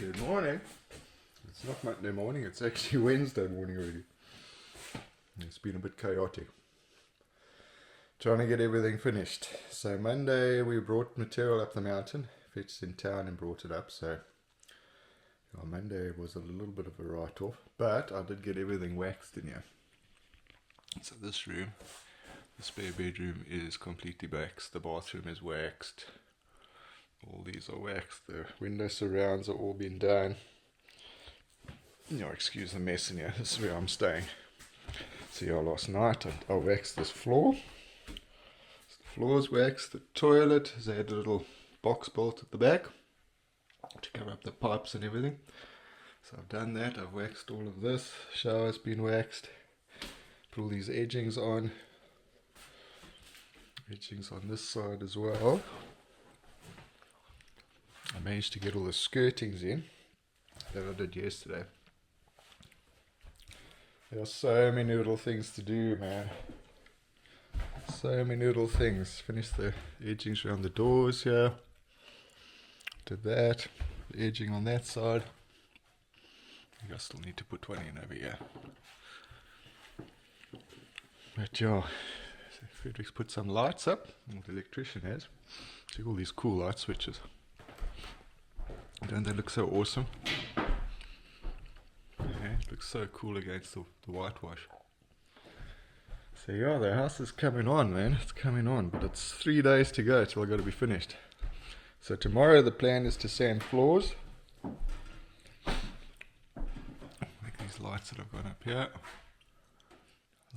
Good morning. It's not Monday morning, it's actually Wednesday morning already. It's been a bit chaotic. Trying to get everything finished. So Monday we brought material up the mountain, fetched in town and brought it up. So Monday was a little bit of a write-off, but I did get everything waxed in here. So this room, the spare bedroom, is completely waxed. The bathroom is waxed. All these are waxed. The window surrounds are all been done. Excuse the mess in here. This is where I'm staying. So last night I waxed this floor. So the floor's waxed. The toilet has had a little box bolt at the back to cover up the pipes and everything. So I've done that. I've waxed all of this. Shower's been waxed. Put all these edgings on. Edgings on this side as well. I managed to get all the skirtings in that I did yesterday. There are so many little things to do, man. So many little things. Finished the edgings around the doors here. Did that. The edging on that side. I think I still need to put one in over here. But yeah, Frederic's put some lights up. The electrician has. See all these cool light switches. Don't they look so awesome? Yeah, it looks so cool against the whitewash. So yeah, the house is coming on, man. It's coming on, but it's 3 days to go till I got to be finished. So tomorrow the plan is to sand floors. Like these lights that I've got up here.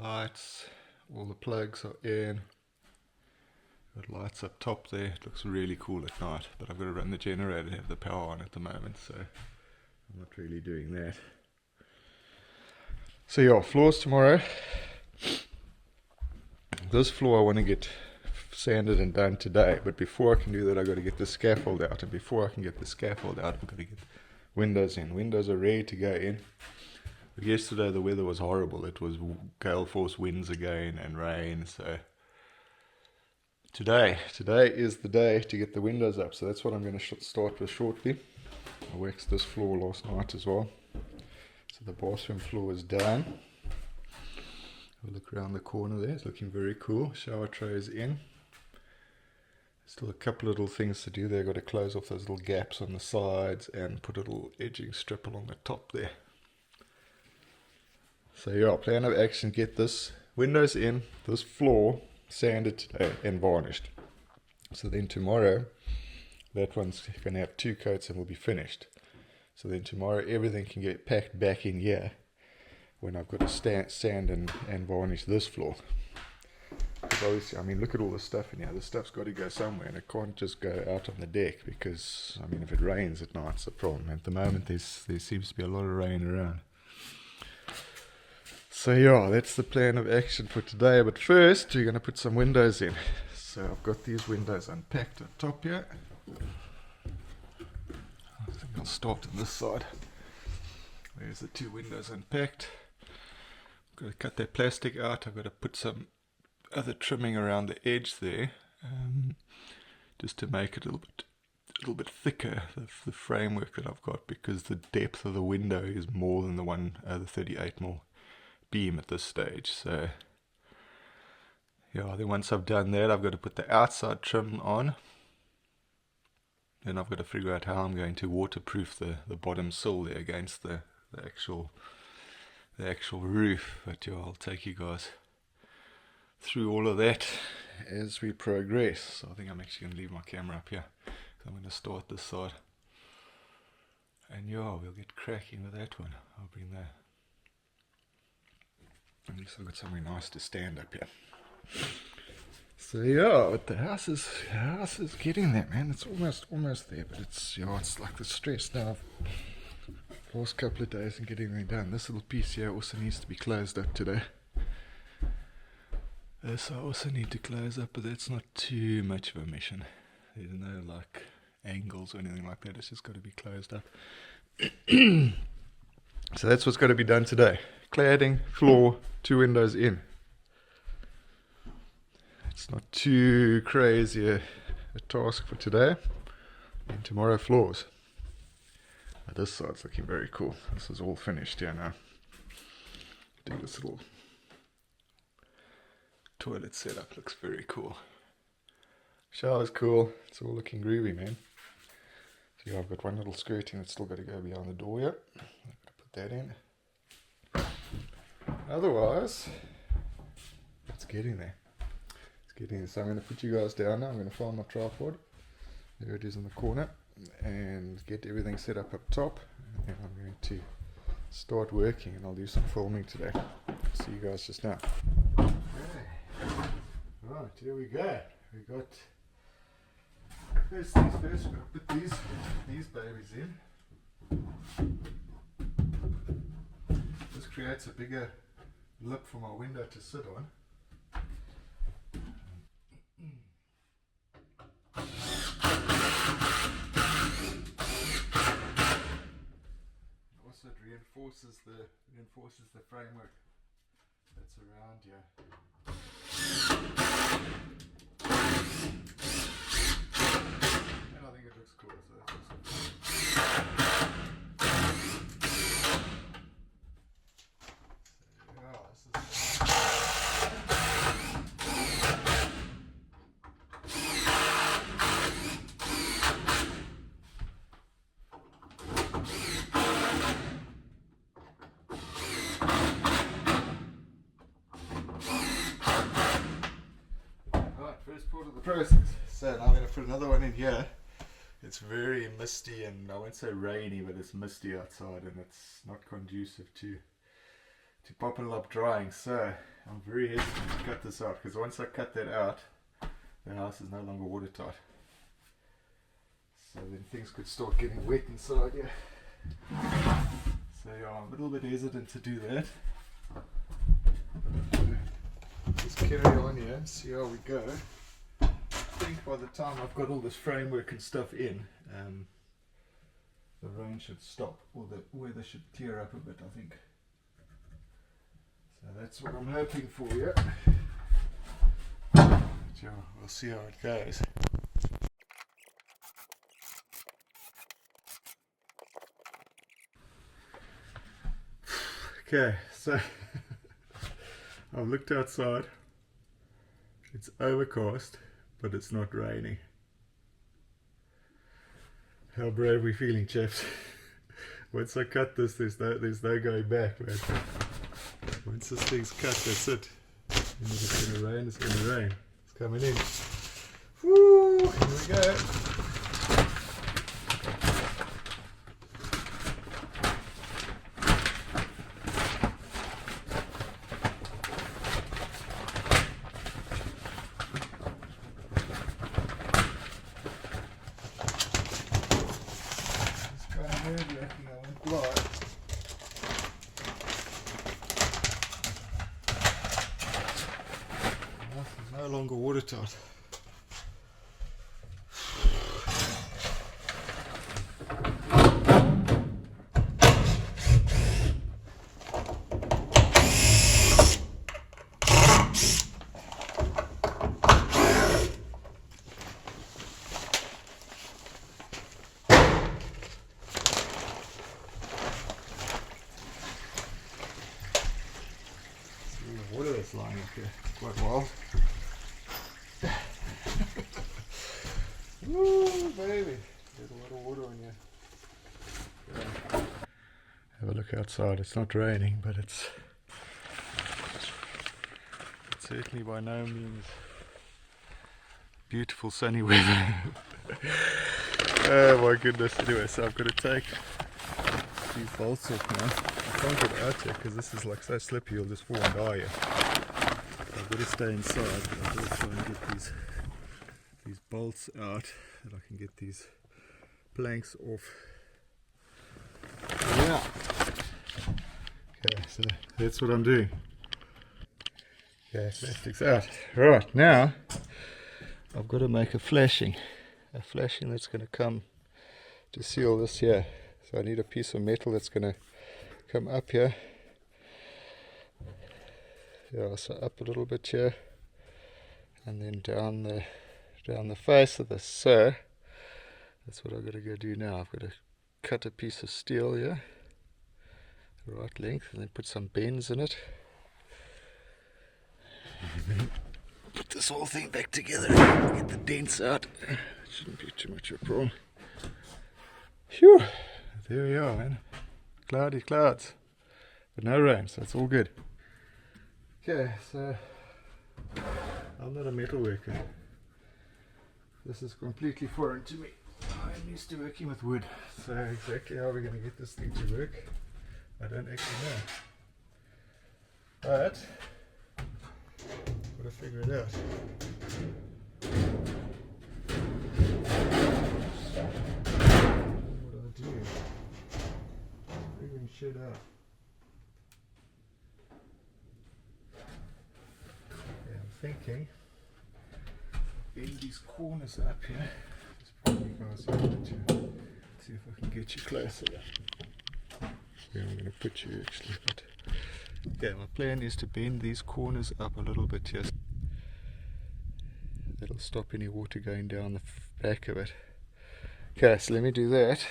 Lights, all the plugs are in. Got lights up top there. It looks really cool at night, but I've got to run the generator to have the power on at the moment, so I'm not really doing that. So yeah, floors tomorrow. This floor I want to get sanded and done today, but before I can do that I've got to get the scaffold out, and before I can get the scaffold out I've got to get windows in. Windows are ready to go in. But yesterday the weather was horrible. It was gale force winds again and rain, so Today is the day to get the windows up, so that's what I'm going to start with shortly. I waxed this floor last night as well. So the bathroom floor is done. Have a look around the corner there, it's looking very cool. Shower tray is in. Still a couple little things to do there. I've got to close off those little gaps on the sides and put a little edging strip along the top there. So yeah, plan of action, get this windows in, this floor sanded today and varnished. So then tomorrow that one's going to have 2 coats and will be finished. So then tomorrow everything can get packed back in here when I've got to sand and varnish this floor. Because obviously, I mean, look at all the stuff in here. The stuff's got to go somewhere and it can't just go out on the deck because, I mean, if it rains at night it's a problem. At the moment there seems to be a lot of rain around. So yeah, that's the plan of action for today. But first, we're going to put some windows in. So I've got these windows unpacked at top here. I think I'll start on this side. There's the 2 windows unpacked. I've got to cut that plastic out. I've got to put some other trimming around the edge there, just to make it a little bit thicker, the framework that I've got, because the depth of the window is more than the 38mm beam at this stage. So yeah, then once I've done that I've got to put the outside trim on. Then I've got to figure out how I'm going to waterproof the bottom sill there against the actual roof. But yeah, I'll take you guys through all of that as we progress. So I think I'm actually going to leave my camera up here, so I'm going to start this side, and yeah, we'll get cracking with that one. I'll bring that. At least I've got somewhere nice to stand up here. So yeah, but the house is getting there, man. It's almost there, but it's like the stress now of the last couple of days and getting everything done. This little piece here also needs to be closed up today. This I also need to close up, but that's not too much of a mission. There's no like angles or anything like that. It's just got to be closed up. So that's what's got to be done today. Cladding, floor, 2 windows in. It's not too crazy a task for today. And tomorrow floors. This side's looking very cool. This is all finished here now. I think this little toilet setup looks very cool. Shower's cool. It's all looking groovy, man. So yeah, I've got one little skirting that's still got to go behind the door here. I've got to put that in. Otherwise, it's getting there. It's getting there. So I'm going to put you guys down now. I'm going to find my tripod. There it is in the corner. And get everything set up top. And then I'm going to start working, and I'll do some filming today. See you guys just now. Okay. Right, here we go. We got first things first. We're going to put these babies in. This creates a bigger lip for my window to sit on. Also, it reinforces the framework that's around here. And I think it looks cool, so that's awesome. First part of the process. So now I'm going to put another one in here. It's very misty and I won't say rainy, but it's misty outside and it's not conducive to popping it up drying. So I'm very hesitant to cut this out, because once I cut that out, the house is no longer watertight. So then things could start getting wet inside here. So yeah, I'm a little bit hesitant to do that. Just carry on here and see how we go. I think by the time I've got all this framework and stuff in, the rain should stop, or the weather should clear up a bit, I think. So that's what I'm hoping for, yeah. But yeah, we'll see how it goes. Okay, so I've looked outside. It's overcast, but it's not raining. How brave are we feeling, chaps? Once I cut this, there's no going back, man. Once this thing's cut, that's it. And if it's going to rain, it's going to rain. It's coming in. Woo! Here we go. No longer watertight. Water that's lying up here, quite wild. Woo, baby! There's a lot of water on here. Yeah. Have a look outside. It's not raining, but it's certainly by no means beautiful sunny weather. Oh my goodness. Anyway, so I've got to take these bolts off now. I can't get out here because this is like so slippy, you'll just fall and die here. So I've got to stay inside, but I've got to try and get these bolts out, that I can get these planks off. Yeah. Okay, so that's what I'm doing. Okay, plastic's out. Right, now I've got to make a flashing that's going to come to seal this here. So I need a piece of metal that's going to come up here. Yeah, so up a little bit here, and then down the face of this. So that's what I've got to go do now. I've got to cut a piece of steel here, the right length, and then put some bends in it. And then put this whole thing back together, get the dents out. It shouldn't be too much of a problem. Phew, there we are, man. Cloudy clouds, but no rain, so it's all good. Okay, so I'm not a metal worker. This is completely foreign to me. I'm used to working with wood, so exactly how we're going to get this thing to work, I don't actually know. But gotta figure it out. What do I do? Figuring shit out. Okay, I'm thinking bend these corners up here. Just probably guys to see if I can get you closer. Where I'm gonna put you actually, but yeah, my plan is to bend these corners up a little bit here. That'll stop any water going down the back of it. Okay, so let me do that.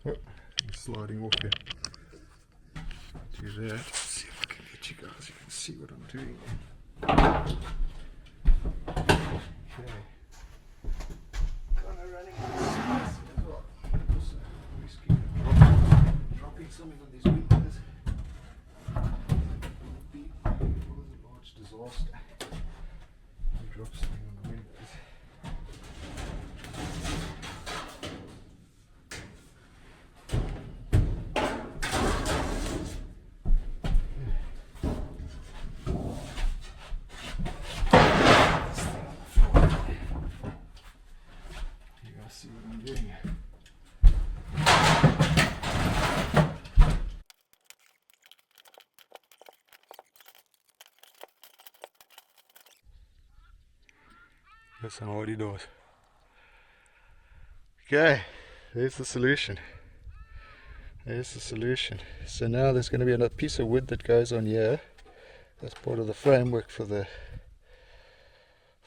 Oh, I'm sliding off here. Do that. Let's see if I can get you guys. You can see what I'm doing. Okay. Kind of running out of space as well. So risky dropping something on these windows. Would be a large disaster. Drop something on the windows. You guys see what I'm doing? That's some hardy doors. Okay, there's the solution. There's the solution. So now there's going to be another piece of wood that goes on here. That's part of the framework for the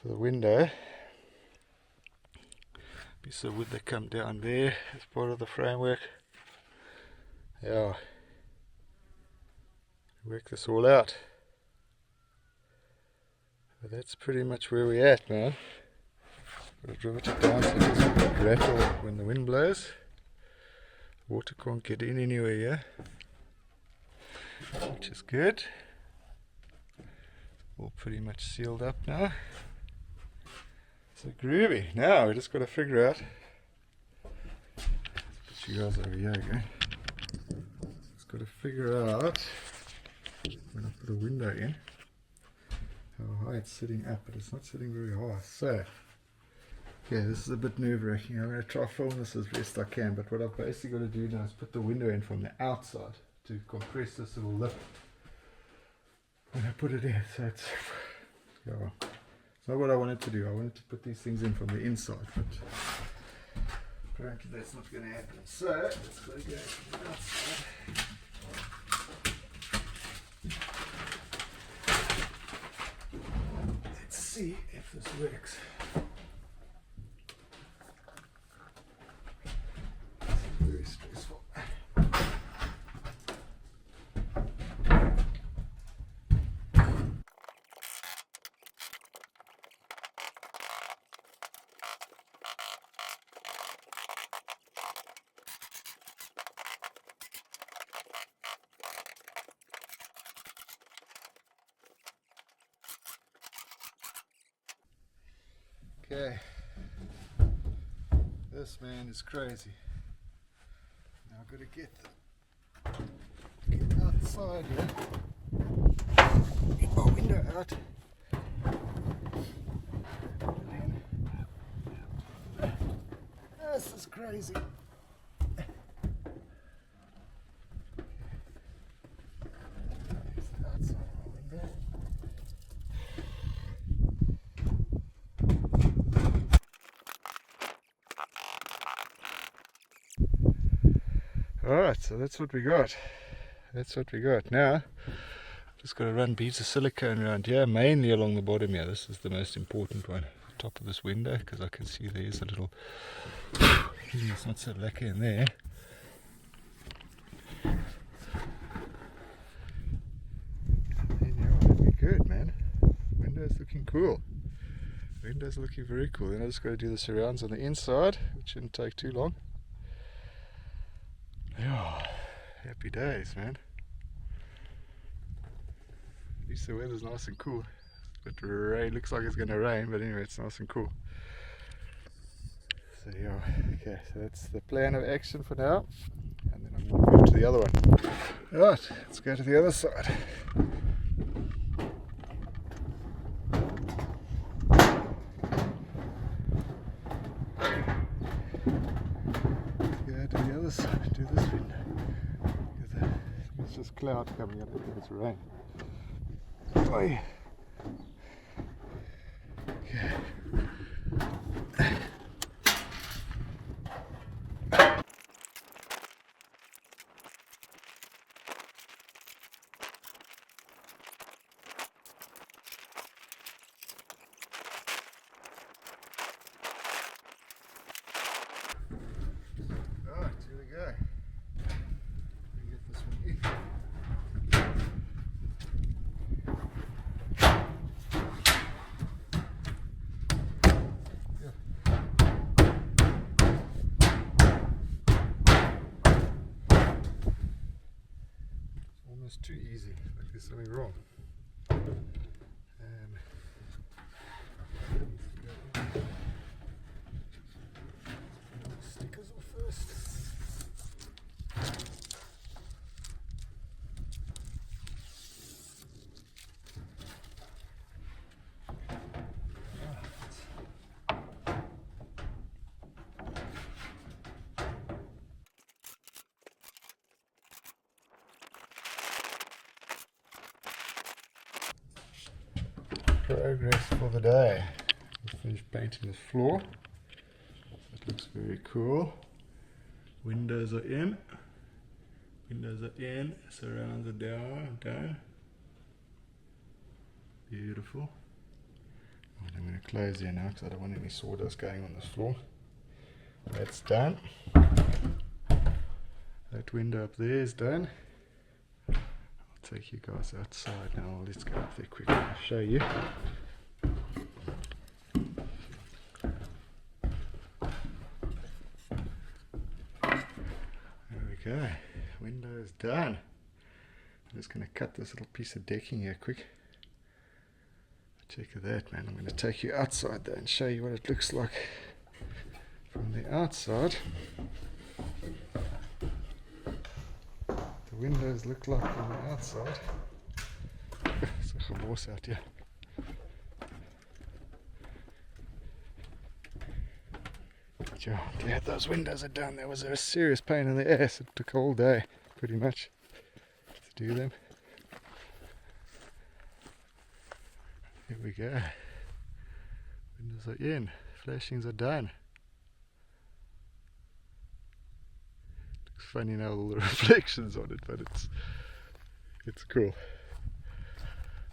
window. Piece of wood that come down there as part of the framework. Yeah. Work this all out. But that's pretty much where we're at now. Got to rivet it down so it doesn't rattle when the wind blows. Water can't get in anywhere here, which is good. All pretty much sealed up now. So groovy. Now we just got to figure out. Let's put you guys over here again. Just got to figure out when I put a window in how high it's sitting up, but it's not sitting very high. So. Okay, this is a bit nerve-wracking. I'm going to try to film this as best I can, but what I've basically got to do now is put the window in from the outside to compress this little lip when I put it in. So it's, yeah, it's not what I wanted to do. I wanted to put these things in from the inside, but apparently that's not going to happen. So let's go from the outside. Let's see if this works. Very stressful. Okay, this man is crazy. Now I've got to get outside here, get my window out, this is crazy. There's the outside of my window. Alright, so that's what we got. That's what we got. Now, just got to run beads of silicone around here, mainly along the bottom here. This is the most important one, the top of this window, because I can see there's a little It's not so lucky in there. That'd be good, man. Window's looking cool. Window's looking very cool. Then I just got to do the surrounds on the inside, which shouldn't take too long. Yeah, happy days, man. At least the weather's nice and cool. But rain looks like it's going to rain, but anyway, it's nice and cool. So yeah, okay, so that's the plan of action for now. And then I'm going to move to the other one. Alright, let's go to the other side. Go to the other side, do this window. It's just cloud coming up, I think it's rain. Oi. Okay. Alright, here we go. Let me get this one in. Almost too easy, like there's something wrong. Stickers off first. Progress for the day. We finished painting the floor. It looks very cool. Windows are in. Windows are in. Surrounds are down. Beautiful. And I'm going to close here now because I don't want any sawdust going on this floor. That's done. That window up there is done. I'll take you guys outside now. Let's go up there quickly. I'll show you. There we go. Window is done. I'm just going to cut this little piece of decking here quick. Check that, man. I'm going to take you outside there and show you what it looks like from the outside. The windows look like from the outside. There's a horse out here. Yeah, glad those windows are done. That was a serious pain in the ass. It took all day, pretty much, to do them. Here we go. Windows are in. Flashings are done. Looks funny now, all the reflections on it, but it's cool.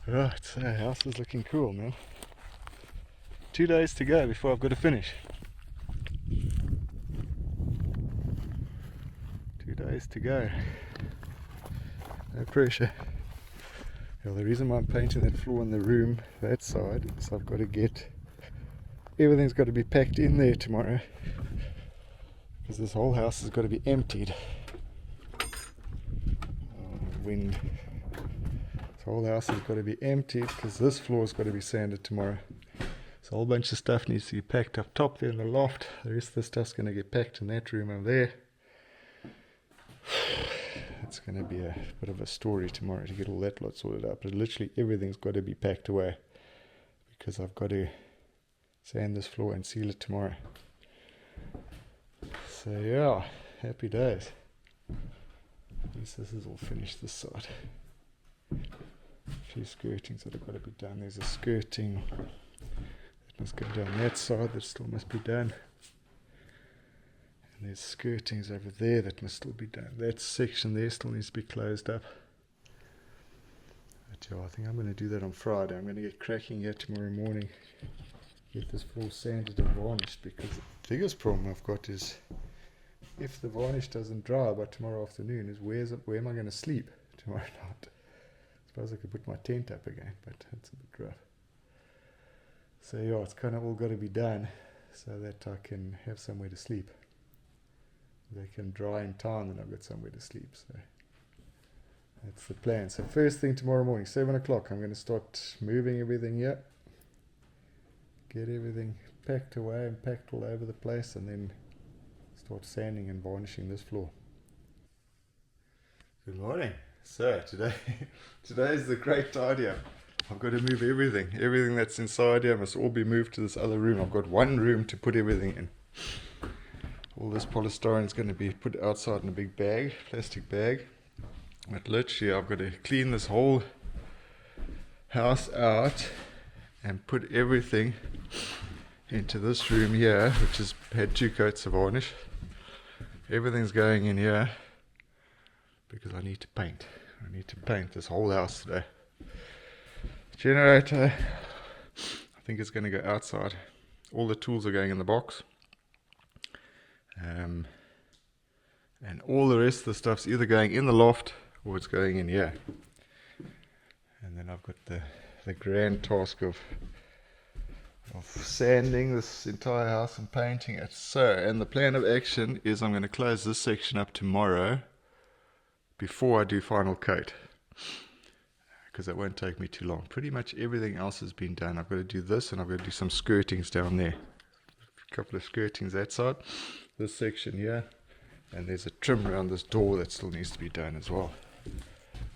Right, so the house is looking cool, man. 2 days to go before I've got to finish. 2 days to go. No pressure. Well, the reason why I'm painting that floor in the room, that side, is I've got to get... everything's got to be packed in there tomorrow. Because this whole house has got to be emptied. Wind. This whole house has got to be emptied because this floor's got to be sanded tomorrow. So a whole bunch of stuff needs to be packed up top there in the loft. The rest of the stuff's going to get packed in that room over there. It's going to be a bit of a story tomorrow to get all that lot sorted out. But literally everything's got to be packed away because I've got to sand this floor and seal it tomorrow. So yeah, happy days. At least this is all finished this side. A few skirtings that have got to be done. There's a skirting that must go down that side that still must be done. And there's skirtings over there that must still be done. That section there still needs to be closed up. But yeah, I think I'm going to do that on Friday. I'm going to get cracking here tomorrow morning. Get this floor sanded and varnished because the biggest problem I've got is if the varnish doesn't dry by tomorrow afternoon, is where am I going to sleep tomorrow night? I suppose I could put my tent up again, but it's a bit rough. So yeah, it's kind of all got to be done so that I can have somewhere to sleep. They can dry in time and I've got somewhere to sleep. So that's the plan. So first thing tomorrow morning, 7 o'clock, I'm going to start moving everything here. Get everything packed away and packed all over the place, and then start sanding and varnishing this floor. Good morning. So today's the great tidy up. I've got to move everything that's inside here must all be moved to this other room. I've got one room to put everything in. All this polystyrene is going to be put outside in a big bag, plastic bag. But literally I've got to clean this whole house out and put everything into this room here, which has had 2 coats of varnish. Everything's going in here because I need to paint. I need to paint this whole house today. Generator, I think it's going to go outside. All the tools are going in the box. And all the rest of the stuff's either going in the loft or it's going in here. And then I've got the grand task of sanding this entire house and painting it. So, and the plan of action is I'm going to close this section up tomorrow before I do final coat, because it won't take me too long. Pretty much everything else has been done. I've got to do this and I've got to do some skirtings down there. A couple of skirtings that side, this section here, and there's a trim around this door that still needs to be done as well.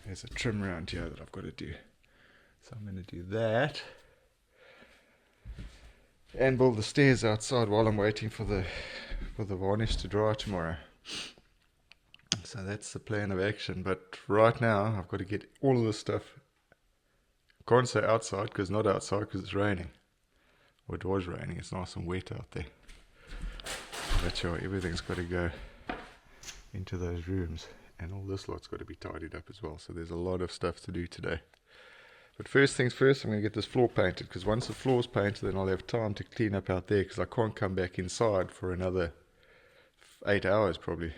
There's a trim around here that I've got to do. So I'm going to do that and build the stairs outside while I'm waiting for the varnish to dry tomorrow. So that's the plan of action. But right now I've got to get all of this stuff. I can't say outside because it's not outside because it's raining. Or it was raining. It's nice and wet out there. But sure, everything's got to go into those rooms, and all this lot's got to be tidied up as well. So there's a lot of stuff to do today. But first things first, I'm going to get this floor painted, because once the floor's painted, then I'll have time to clean up out there, because I can't come back inside for another 8 hours probably.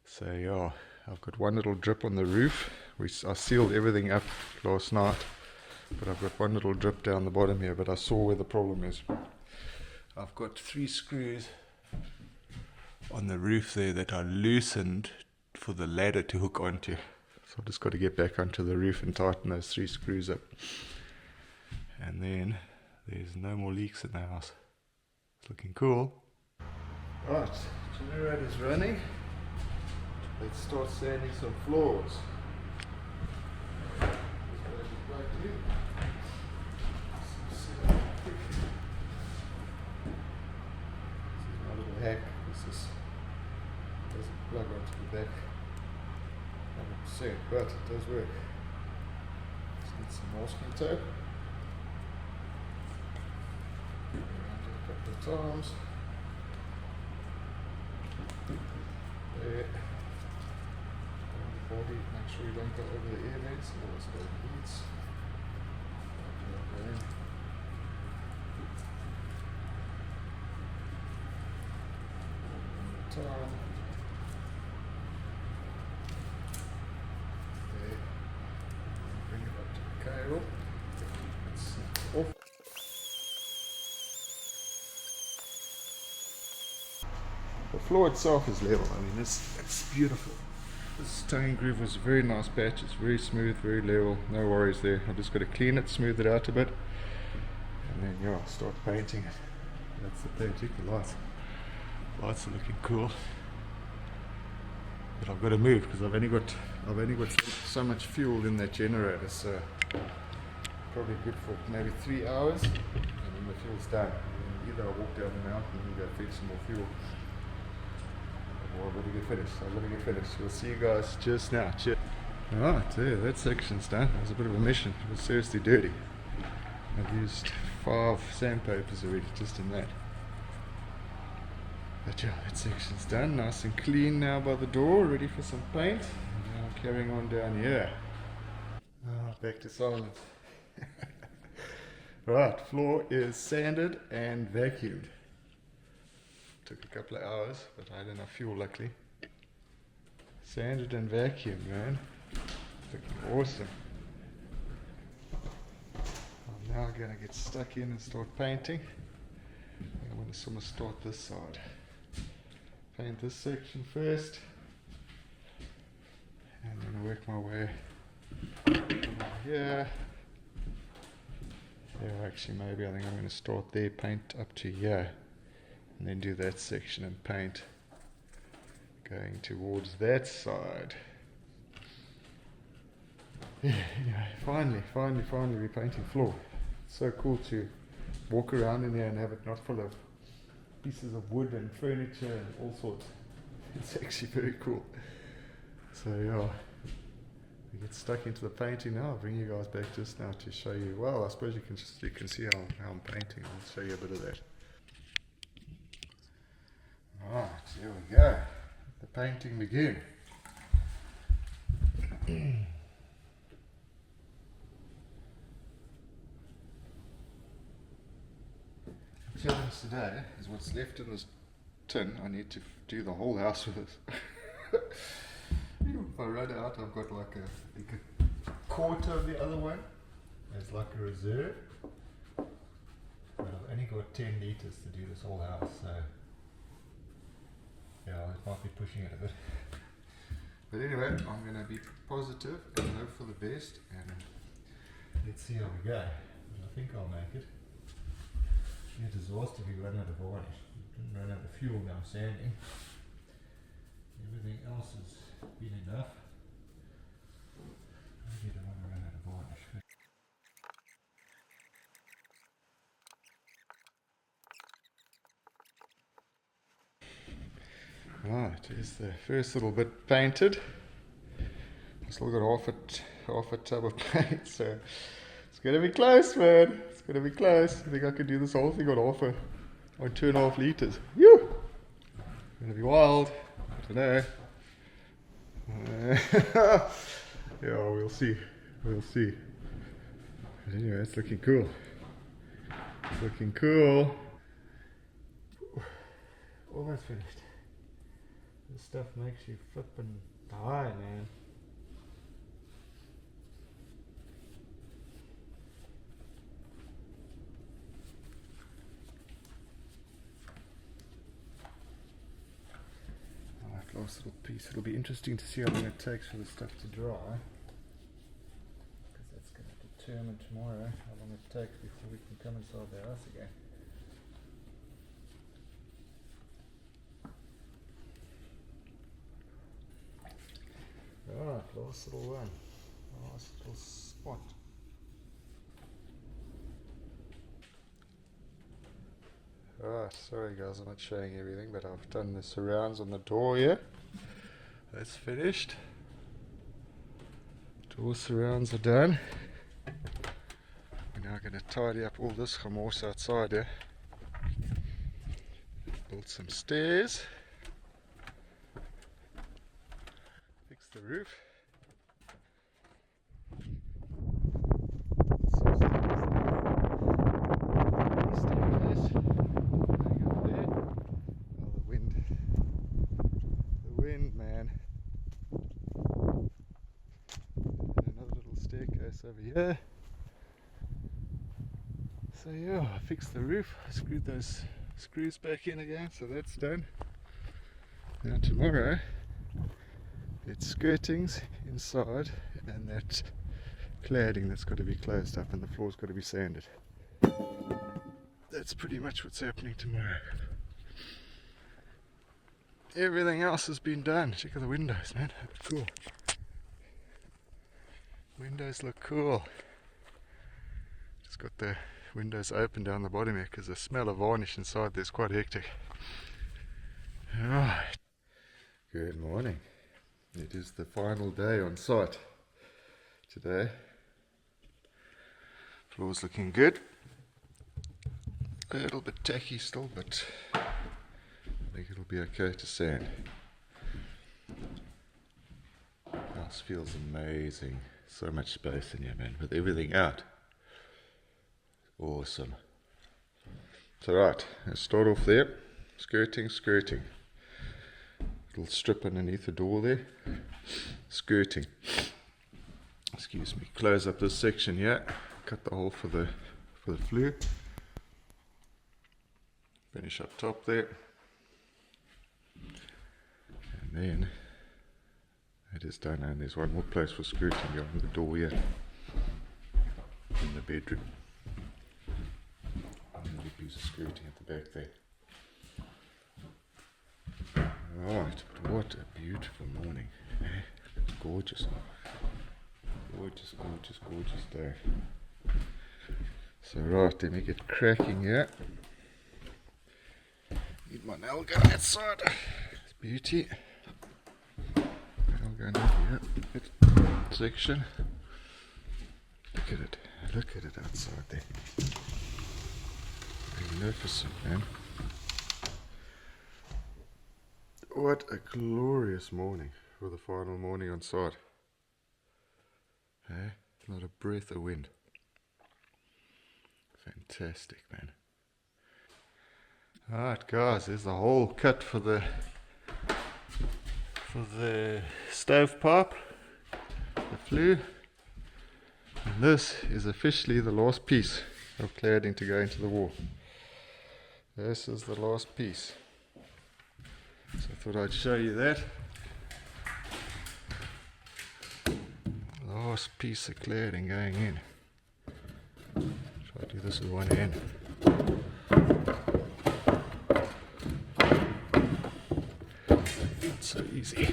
So yeah, I've got one little drip on the roof. I sealed everything up last night, but I've got one little drip down the bottom here, but I saw where the problem is. I've got 3 screws on the roof there that I loosened for the ladder to hook onto. So I've just got to get back onto the roof and tighten those 3 screws up. And then there's no more leaks in the house. It's looking cool. Right, generator's running. Let's start sanding some floors. Hack. This doesn't plug onto the back 100%, but it does work. Just need some masking tape. Around it a couple of times. There. Around the body, make sure you don't go over the air vents, otherwise it overheats. Time. Okay. Bring it up to the cable. It's off. The floor itself is level. I mean, it's beautiful. This stone groove was a very nice patch. It's very smooth, very level. No worries there. I've just got to clean it, smooth it out a bit, and then yeah, start painting it. That's the plan. Check the lights. Lights are looking cool, but I've got to move because I've only got so much fuel in that generator, so probably good for maybe 3 hours, and then the fuel's done. And either I'll walk down the mountain and go fetch some more fuel, or I've got to get finished. We'll see you guys just now. Cheers. Alright, yeah, that section's done. It was a bit of a mission. It was seriously dirty. I've used 5 sandpapers already just in that. But yeah, that section's done, nice and clean now by the door, ready for some paint. And now carrying on down here. Back to silence. Right, floor is sanded and vacuumed. Took a couple of hours, but I had enough fuel luckily. Sanded and vacuumed, man. Looking awesome. I'm now gonna get stuck in and start painting. I'm gonna start this side. Paint this section first, and then work my way here. Yeah, actually, maybe I think I'm going to start there, paint up to here, and then do that section and paint going towards that side. Yeah, anyway, finally we're painting floor. It's so cool to walk around in there and have it not full of pieces of wood and furniture and all sorts. It's actually very cool. So yeah, we get stuck into the painting now. I'll bring you guys back just now to show you. Well, I suppose you can see how I'm painting. I'll show you a bit of that. Right, here we go. Let the painting begin. The challenge today is what's left in this tin. I need to do the whole house with this. If I run out, I've got like a quarter of the other one as like a reserve. But I've only got 10 litres to do this whole house, so yeah, I might be pushing it a bit. But anyway, I'm going to be positive and hope for the best, and let's see how we go. But I think I'll make it. Be a disaster if we run out of varnish. Didn't run out of fuel now sanding. Everything else has been enough. Maybe I don't want to run out of varnish. Right, here's the first little bit painted. I've still got half a tub of paint, so it's gonna be close, man. It's gonna be close. I think I could do this whole thing on 2.5 litres. Whew! It's gonna be wild. I don't know. Yeah, we'll see. We'll see. But anyway, it's looking cool. It's looking cool. Almost finished. This stuff makes you flippin' die, man. Alright, last little piece. It'll be interesting to see how long it takes for the stuff to dry. Because that's going to determine tomorrow how long it takes before we can come inside the house again. Alright, last little one. Last little spot. Alright, sorry guys, I'm not showing everything, but I've done the surrounds on the door here. That's finished. Door surrounds are done. We're now going to tidy up all this chaos outside here. Build some stairs. Fix the roof. Over here. So yeah, I fixed the roof, screwed those screws back in again, so that's done. Now tomorrow it's skirtings inside and that cladding that's got to be closed up and the floor's got to be sanded. That's pretty much what's happening tomorrow. Everything else has been done. Check out the windows, man. Cool. Windows look cool. Just got the windows open down the bottom here because the smell of varnish inside there's quite hectic. Alright. Good morning. It is the final day on site today. Floor's looking good. A little bit tacky still, but I think it'll be okay to sand. House feels amazing. So much space in here, man, with everything out. Awesome. So right, let's start off there. skirting. Little strip underneath the door there. Skirting. Excuse me. Close up this section here. Cut the hole for the flue. Finish up top there. And then it is done, and there's one more place for skirting behind the door here. In the bedroom. Another piece of skirting at the back there. Right, but what a beautiful morning. It's gorgeous. Gorgeous day. So right, let me get cracking here. Need my nail gun that side. It's beauty. Nail gun over here. Section. Look at it outside there. Magnificent, man. What a glorious morning for the final morning on site. Hey, not a breath of wind. Fantastic, man. Alright guys, there's the hole cut for the stovepipe, the flue. And this is officially the last piece of cladding to go into the wall. This is the last piece. So I thought I'd show you that. Last piece of cladding going in. Try to do this with one hand. Not so easy.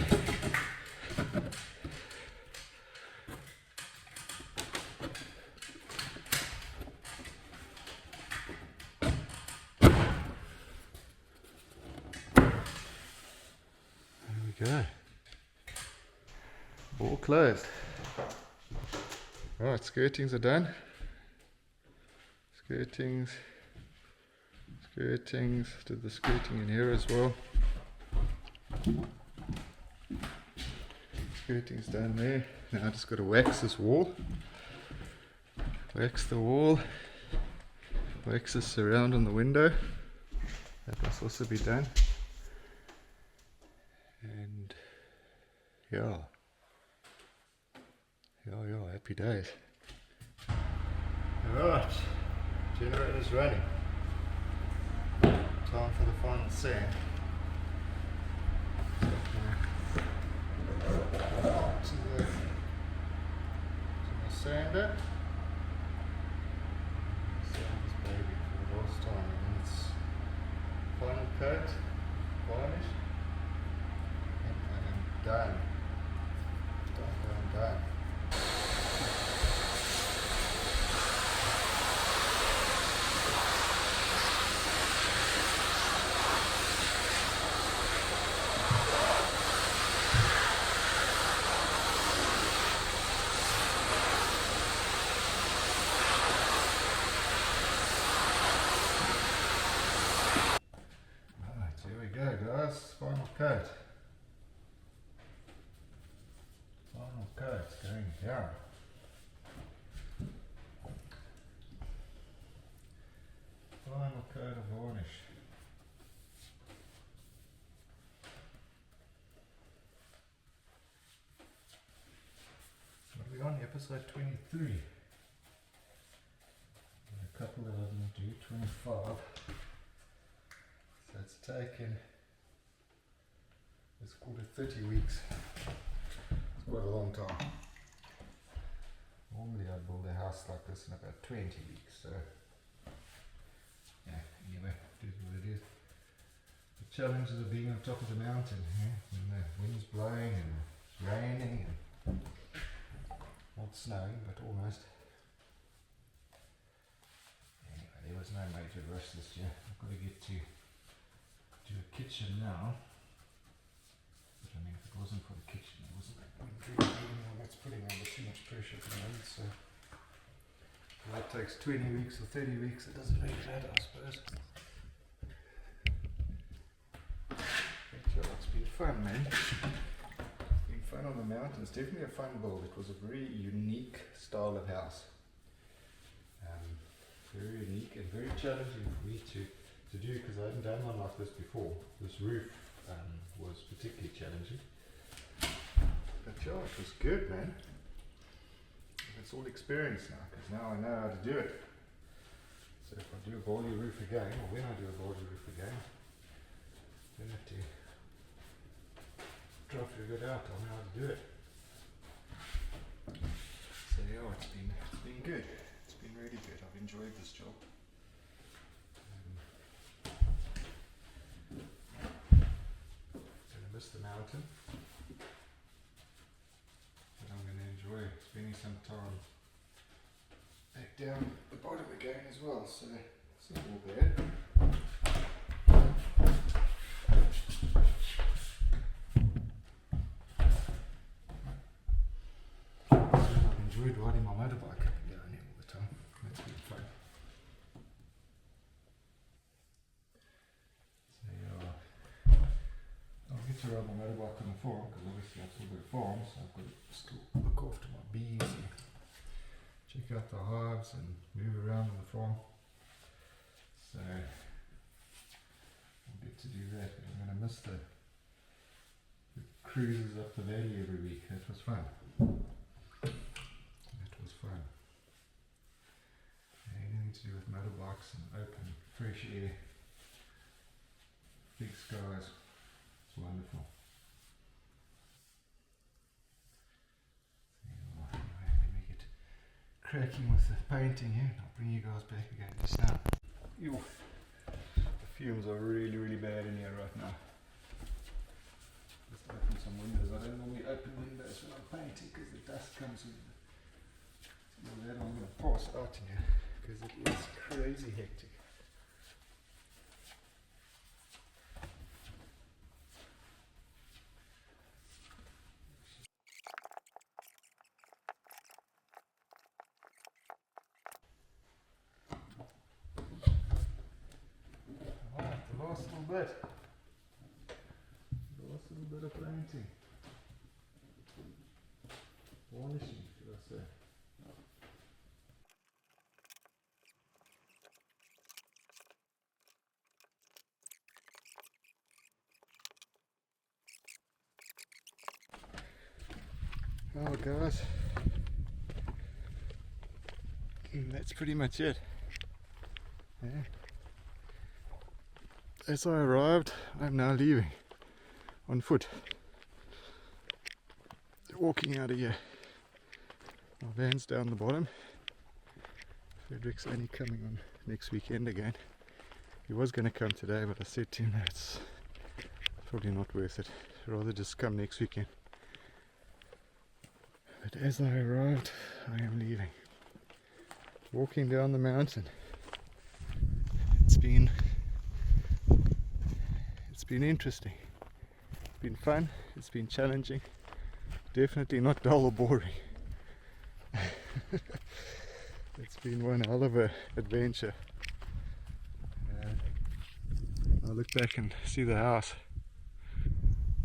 Go. All closed. Right, skirtings are done. Skirtings. Did the skirting in here as well. Skirting's done there. Now I just got to wax this wall. Wax the wall. Wax the surround on the window. That must also be done. And yeah, happy days. Alright, generator's running. Time for the final sand. To the sander. Sand this baby for the last time, and then it's final coat, varnish. Done. Alright, here we go guys, final coat. Final coat's going down. Final coat of varnish. What are we on? Episode 23. A couple that I didn't do, 25. So it's taken, let's call it 30 weeks. Quite a long time. Normally I'd build a house like this in about 20 weeks, so yeah, anyway, it is what it is. The challenges of being on top of the mountain, when the wind's blowing and it's raining and not snowing, but almost. Anyway, there was no major rush this year. I've got to get to a kitchen now. But I mean, if it wasn't for the kitchen, it wasn't that's putting under too much pressure at the moment, so if that takes 20 weeks or 30 weeks, it doesn't really matter, I suppose. But yeah, it's been fun, man. It's been fun on the mountain. It's definitely a fun build. It was a very unique style of house. Very unique and very challenging for me to to do because I hadn't done one like this before. This roof was particularly challenging. But yeah, it was good, man. It's all experience now because now I know how to do it. So if I do a boiler roof again, or when I do a boiler roof again, I don't have to try to figure it out. I know how to do it. So yeah, it's been good. It's been really good. I've enjoyed this job. Gonna miss the mountain, but I'm gonna enjoy spending some time back down the bottom again as well. So it's not all bad. I've enjoyed riding my motorbike up and down here all the time. That's been fun. So yeah, I'll get to ride my motorbike on the farm because obviously I've still got a farm, so I've got to still look after my bees and check out the hives and move around on the farm. So I'll get to do that, but I'm going to miss the cruises up the valley every week. That was fun. That was fun. Anything to do with motorbikes and open, fresh air, big skies, it's wonderful. So, anyway, let me get cracking with the painting here and I'll bring you guys back again just now. Ew. The fumes are really bad in here right now. Just open some windows. I don't normally open windows when I'm painting because the dust comes in. So that I'm going to pass out in here because it is crazy hectic. Alright, the last little bit. The last little bit of painting. Varnishing, should I say. Oh guys, that's pretty much it. Yeah. As I arrived, I'm now leaving on foot. Walking out of here. My van's down the bottom. Frederick's only coming on next weekend again. He was going to come today, but I said to him that it's probably not worth it. I'd rather just come next weekend. But as I arrived, I am leaving. Walking down the mountain. It's been interesting. It's been fun. It's been challenging. Definitely not dull or boring. It's been one hell of an adventure. I look back and see the house.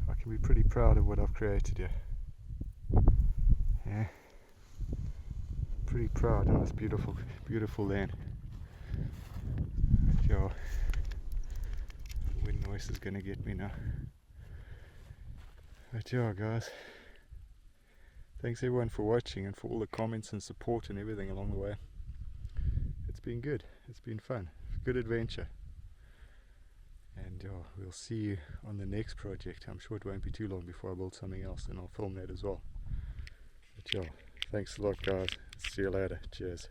I can be pretty proud of what I've created here. Yeah. Pretty proud of this beautiful land. But yeah, the wind noise is gonna get me now. But yeah, guys, thanks everyone for watching and for all the comments and support and everything along the way. It's been good. It's been fun. Good adventure. And we'll see you on the next project. I'm sure it won't be too long before I build something else and I'll film that as well. But yeah, thanks a lot guys. See you later. Cheers.